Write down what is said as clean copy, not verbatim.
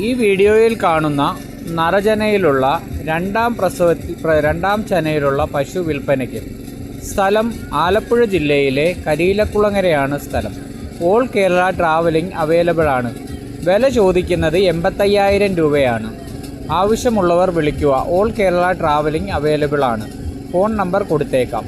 ഈ വീഡിയോയിൽ കാണുന്ന നറചനയിലുള്ള രണ്ടാം ചനയിലുള്ള പശു വിൽപ്പനയ്ക്ക്. സ്ഥലം ആലപ്പുഴ ജില്ലയിലെ കരിയിലക്കുളങ്ങരയാണ് സ്ഥലം. ഓൾ കേരള ട്രാവലിംഗ് അവൈലബിൾ ആണ്. വില ചോദിക്കുന്നത് 85,000 രൂപയാണ്. ആവശ്യമുള്ളവർ വിളിക്കുക. ഓൾ കേരള ട്രാവലിംഗ് അവൈലബിൾ ആണ്. ഫോൺ നമ്പർ കൊടുത്തേക്കാം.